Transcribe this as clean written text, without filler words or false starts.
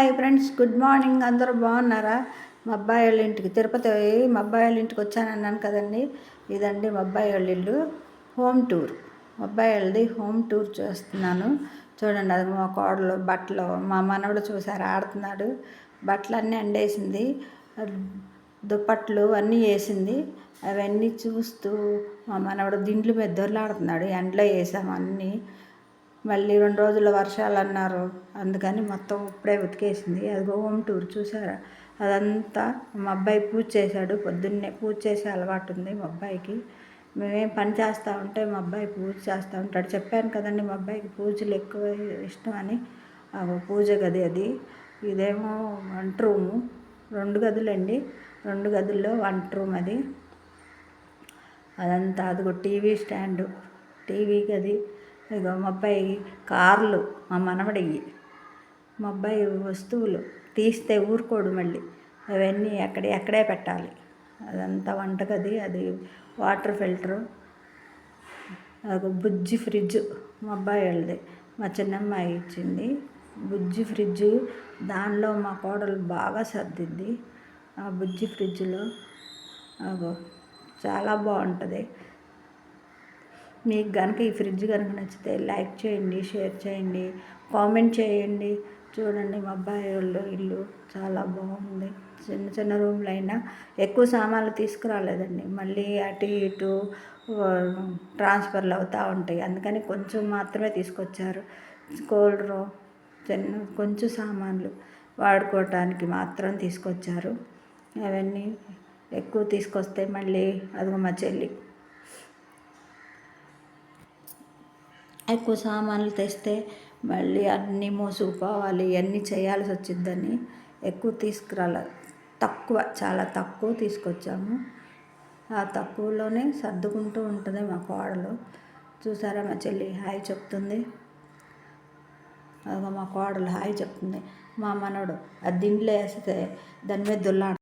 Hi friends, good morning. అందరూ బాగున్నారా? మా అబ్బాయి వాళ్ళ ఇంటికి తిరుపతి మా అబ్బాయి వాళ్ళ ఇంటికి వచ్చానన్నాను కదండి. ఇదండి మా అబ్బాయి వాళ్ళ ఇల్లు. హోమ్ టూర్, మా అబ్బాయి వాళ్ళది హోమ్ టూర్ చేస్తున్నాను. చూడండి, అది మా కోడలు బట్టలు. మా మనవడు చూసారు, ఆడుతున్నాడు. బట్టలన్నీ ఎండేసింది, దుప్పట్లు అన్నీ వేసింది. అవన్నీ చూస్తూ మా మనవడు దిండ్ల మీద దొర్లాడుతున్నాడు. ఎండలో వేసాము అన్నీ. మళ్ళీ 2 రోజుల్లో వర్షాలు అన్నారు, అందుకని మొత్తం ఇప్పుడే ఉతికేసింది. అది హోమ్ టూర్ చూసారా? అదంతా మా అబ్బాయి పూజ చేశాడు. పొద్దున్నే పూజ చేసే అలవాటు ఉంది మా అబ్బాయికి. మేమేం పని చేస్తూ ఉంటే మా అబ్బాయి పూజ చేస్తూ ఉంటాడు. చెప్పాను కదండి, మా అబ్బాయికి పూజలు ఎక్కువ ఇష్టం అని. పూజ గది అది. ఇదేమో వంట రూము. 2 గదులండి. 2 గదుల్లో వంట రూమ్ అది. అదంతా అదిగో టీవీ స్టాండు, టీవీ గది. ఇగో మా అబ్బాయి కార్లు, మా మనవడివి. మా అబ్బాయి వస్తువులు తీస్తే ఊరుకోడు, మళ్ళీ అవన్నీ ఎక్కడే పెట్టాలి. అదంతా వంటగది. అది వాటర్ ఫిల్టరు. అది బుజ్జి ఫ్రిడ్జ్ మా అబ్బాయి వాళ్ళది, మా చిన్నమ్మాయి ఇచ్చింది. బుజ్జి ఫ్రిడ్జు, దానిలో మా కోడలు బాగా సర్దిద్ది. ఆ బుజ్జి ఫ్రిడ్జ్లో అగో చాలా బాగుంటుంది. మీకు కనుక ఈ ఫ్రిడ్జ్ కనుక నచ్చితే లైక్ చేయండి, షేర్ చేయండి, కామెంట్ చేయండి. చూడండి, మా అబ్బాయి వాళ్ళు ఇల్లు చాలా బాగుంది. చిన్న చిన్న రూమ్లు అయినా ఎక్కువ సామాన్లు తీసుకురాలేదండి. మళ్ళీ అటు ఇటు ట్రాన్స్ఫర్లు అవుతూ ఉంటాయి, అందుకని కొంచెం మాత్రమే తీసుకొచ్చారు. కూలరు, కొంచెం సామాన్లు వాడుకోవటానికి మాత్రం తీసుకొచ్చారు. అవన్నీ ఎక్కువ తీసుకొస్తే మళ్ళీ అదిగో మా చెల్లి ఎక్కువ సామాన్లు తెస్తే మళ్ళీ అన్నీ మోసుకుపోవాలి, ఇవన్నీ చేయాల్సి వచ్చిద్దని ఎక్కువ తీసుకురాలే. చాలా తక్కువ తీసుకొచ్చాము. ఆ తక్కువలోనే సర్దుకుంటూ ఉంటుంది మా కోడలు. చూసారా, మా చెల్లి హాయ్ చెప్తుంది. అదిగో మా కోడలు హాయ్ చెప్తుంది. మా మనవడు ఆ దిండ్లో వేస్తే దాని మీద దొల్లాడు.